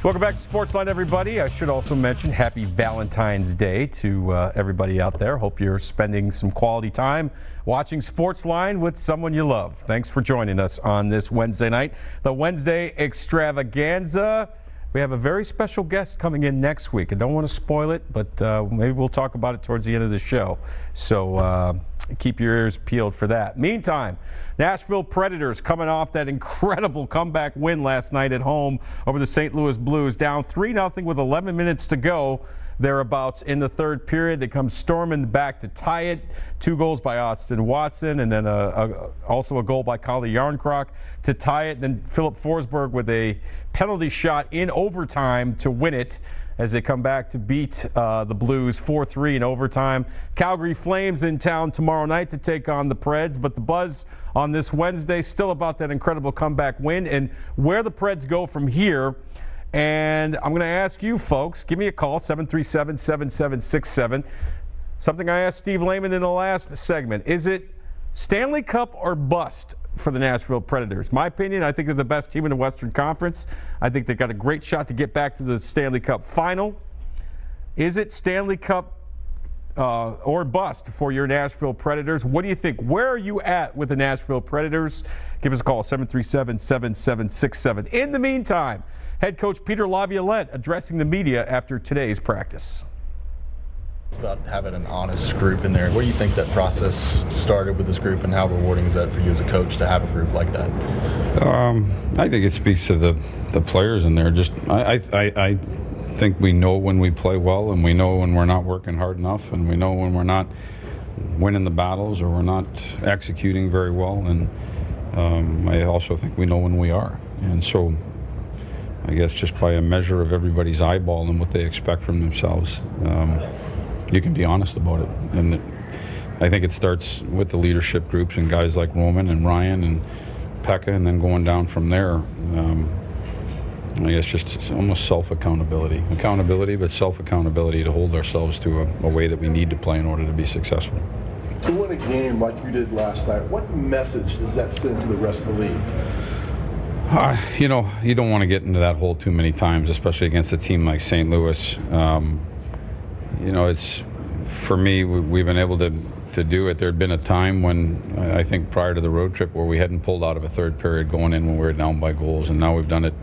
Welcome back to SportsLine, everybody. I should also mention happy Valentine's Day to everybody out there. Hope you're spending some quality time watching SportsLine with someone you love. Thanks for joining us on this Wednesday night, the Wednesday Extravaganza. We have a very special guest coming in next week. I don't want to spoil it, but maybe we'll talk about it towards the end of the show. So keep your ears peeled for that. Meantime, Nashville Predators coming off that incredible comeback win last night at home over the St. Louis Blues, down 3-0 with 11 minutes to go. Thereabouts in the third period. They come storming back to tie it. 2 goals by Austin Watson, and then also a goal by Calle Jarnkrok to tie it. Then Philip Forsberg with a penalty shot in overtime to win it as they come back to beat the Blues 4-3 in overtime. Calgary Flames in town tomorrow night to take on the Preds, but the buzz on this Wednesday still about that incredible comeback win and where the Preds go from here. And I'm going to ask you folks, give me a call, 737-7767. Something I asked Steve Layman in the last segment. Is it Stanley Cup or bust for the Nashville Predators? My opinion, I think they're the best team in the Western Conference. I think they've got a great shot to get back to the Stanley Cup final. Is it Stanley Cup or bust for your Nashville Predators? What do you think? Where are you at with the Nashville Predators? Give us a call, 737-7767. In the meantime, head coach Peter Laviolette addressing the media after today's practice. It's about having an honest group in there. Where do you think that process started with this group, and how rewarding is that for you as a coach to have a group like that? I think it speaks to the players in there. I think we know when we play well, and we know when we're not working hard enough, and we know when we're not winning the battles or we're not executing very well. And I also think we know when we are. And so I guess just by a measure of everybody's eyeball and what they expect from themselves, you can be honest about it. And I think it starts with the leadership groups and guys like Roman and Ryan and Pekka, and then going down from there. I guess just almost self-accountability. Accountability, but self-accountability to hold ourselves to a way that we need to play in order to be successful. To win a game like you did last night, what message does that send to the rest of the league? You know, you don't want to get into that hole too many times, especially against a team like St. Louis. You know, it's, for me, we've been able to do it. There had been a time when, I think prior to the road trip, where we hadn't pulled out of a third period going in when we were down by goals, and now we've done it.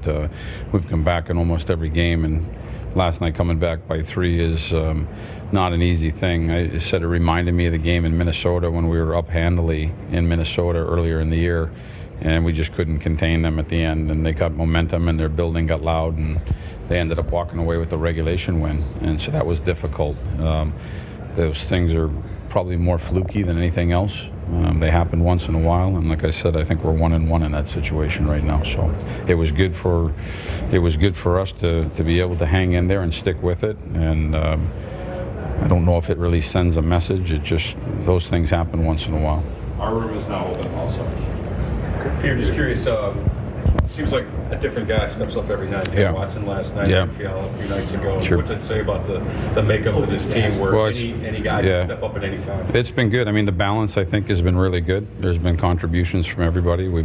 We've come back in almost every game, and last night coming back by 3 is not an easy thing. I said it reminded me of the game in Minnesota when we were up handily in Minnesota earlier in the year, and we just couldn't contain them at the end, and they got momentum and their building got loud, and they ended up walking away with the regulation win, and so that was difficult. Those things are probably more fluky than anything else. They happen once in a while, and like I said, I think we're 1-1 in that situation right now. So it was good for us to be able to hang in there and stick with it. And I don't know if it really sends a message. It just, those things happen once in a while. Our room is now open also. Peter, just curious, seems like a different guy steps up every night. Yeah. Watson last night, yeah. Fiala a few nights ago. Sure. What's that say about the makeup of this team where any guy can step up at any time? It's been good. I mean, the balance, I think, has been really good. There's been contributions from everybody. We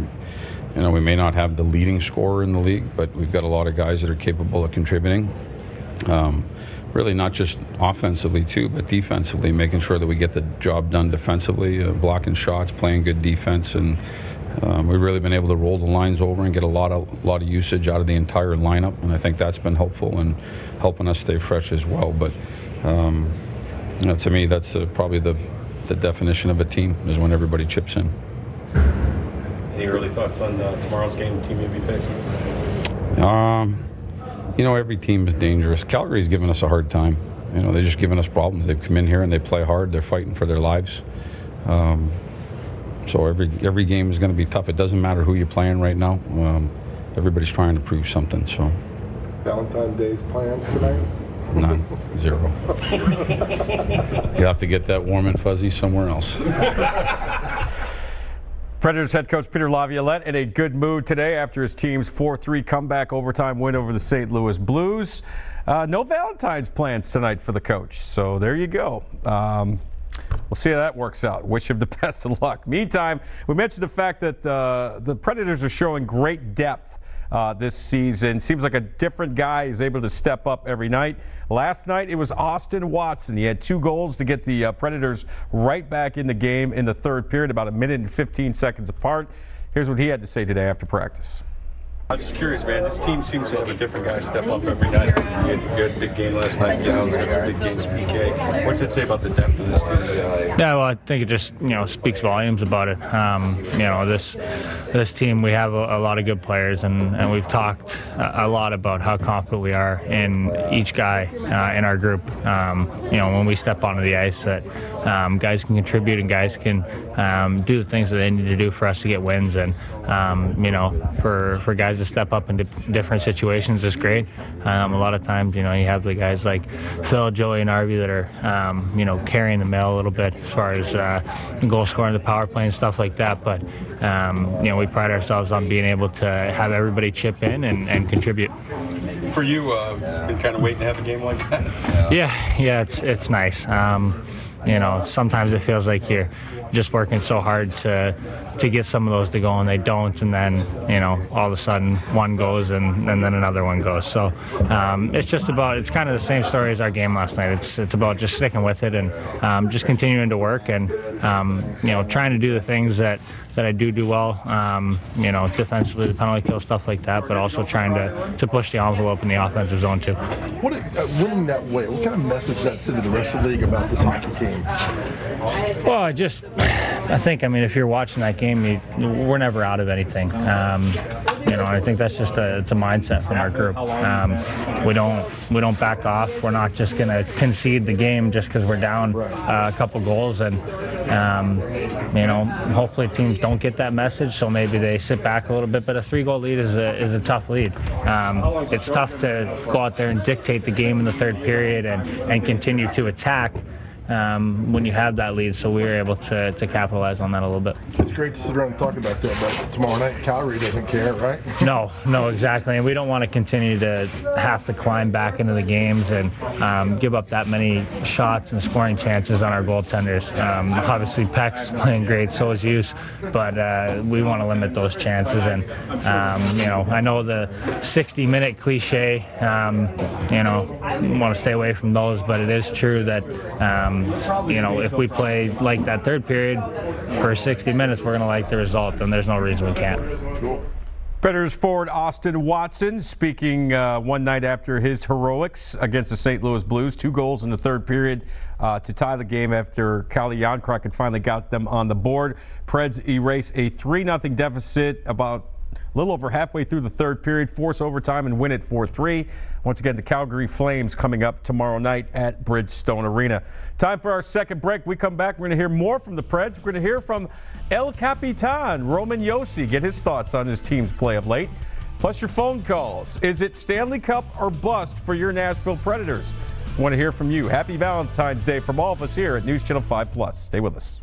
may not have the leading scorer in the league, but we've got a lot of guys that are capable of contributing. Really not just offensively too, but defensively, making sure that we get the job done defensively, blocking shots, playing good defense, and we've really been able to roll the lines over and get a lot of usage out of the entire lineup, and I think that's been helpful and helping us stay fresh as well. But you know, to me, that's probably the definition of a team, is when everybody chips in. Any early thoughts on tomorrow's game the team may be facing? You know, every team is dangerous. Calgary's given us a hard time. You know, they're just giving us problems. They've come in here and they play hard. They're fighting for their lives. So every game is going to be tough. It doesn't matter who you're playing right now. Everybody's trying to prove something. So. Valentine's Day's plans tonight? None. 0. You have to get that warm and fuzzy somewhere else. Predators head coach Peter Laviolette in a good mood today after his team's 4-3 comeback overtime win over the St. Louis Blues. No Valentine's plans tonight for the coach, so there you go. We'll see how that works out. Wish him the best of luck. Meantime, we mentioned the fact that the Predators are showing great depth this season. Seems like a different guy is able to step up every night. Last night it was Austin Watson. He had 2 goals to get the Predators right back in the game in the third period, about 1 minute and 15 seconds apart. Here's what he had to say today after practice. I'm just curious, man. This team seems to have a different guy step up every night. You had a big game last night. Gal's had some big games. PK. What's it say about the depth of this team? Yeah, well, I think it just speaks volumes about it. This team, we have a lot of good players, and we've talked a lot about how confident we are in each guy in our group. When we step onto the ice, that guys can contribute and guys can do the things that they need to do for us to get wins. And for guys to step up into different situations is great. A lot of times, you have the guys like Phil, Joey, and Arby that are, carrying the mail a little bit as far as goal scoring, the power play, and stuff like that. But we pride ourselves on being able to have everybody chip in and contribute. For you, been kind of waiting to have a game like that? Yeah, it's nice. Sometimes it feels like you're just working so hard to get some of those to go, and they don't, and then all of a sudden one goes and then another one goes. So it's kind of the same story as our game last night. It's about just sticking with it and just continuing to work and trying to do the things that I do well, defensively, the penalty kill, stuff like that, but also trying to push the envelope in the offensive zone too. Winning that way, what kind of message does that send to the rest of the league about this hockey team? Well, I think, if you're watching that game, we're never out of anything. I think that's just it's a mindset from our group. We don't back off. We're not just going to concede the game just because we're down a couple goals, and hopefully teams don't get that message, so maybe they sit back a little bit. But a 3-goal lead is a tough lead. It's tough to go out there and dictate the game in the third period and continue to attack when you have that lead, so we were able to capitalize on that a little bit. It's great to sit around and talk about that, but tomorrow night Calgary doesn't care, right? No, exactly, and we don't want to continue to have to climb back into the games and give up that many shots and scoring chances on our goaltenders. Obviously Peck's playing great, so is Hughes, but we want to limit those chances, and I know the 60-minute cliche, want to stay away from those, but it is true that if we play like that third period for 60 minutes, we're going to like the result, and there's no reason we can't. Cool. Predators forward Austin Watson speaking one night after his heroics against the St. Louis Blues. 2 goals in the third period to tie the game after Kalle Jankrak had finally got them on the board. Preds erase a 3-0 deficit about a little over halfway through the third period, force overtime and win it 4-3. Once again, the Calgary Flames coming up tomorrow night at Bridgestone Arena. Time for our second break. We come back, we're going to hear more from the Preds. We're going to hear from El Capitan, Roman Josi, get his thoughts on his team's play of late. Plus your phone calls. Is it Stanley Cup or bust for your Nashville Predators? I want to hear from you. Happy Valentine's Day from all of us here at News Channel 5 Plus. Stay with us.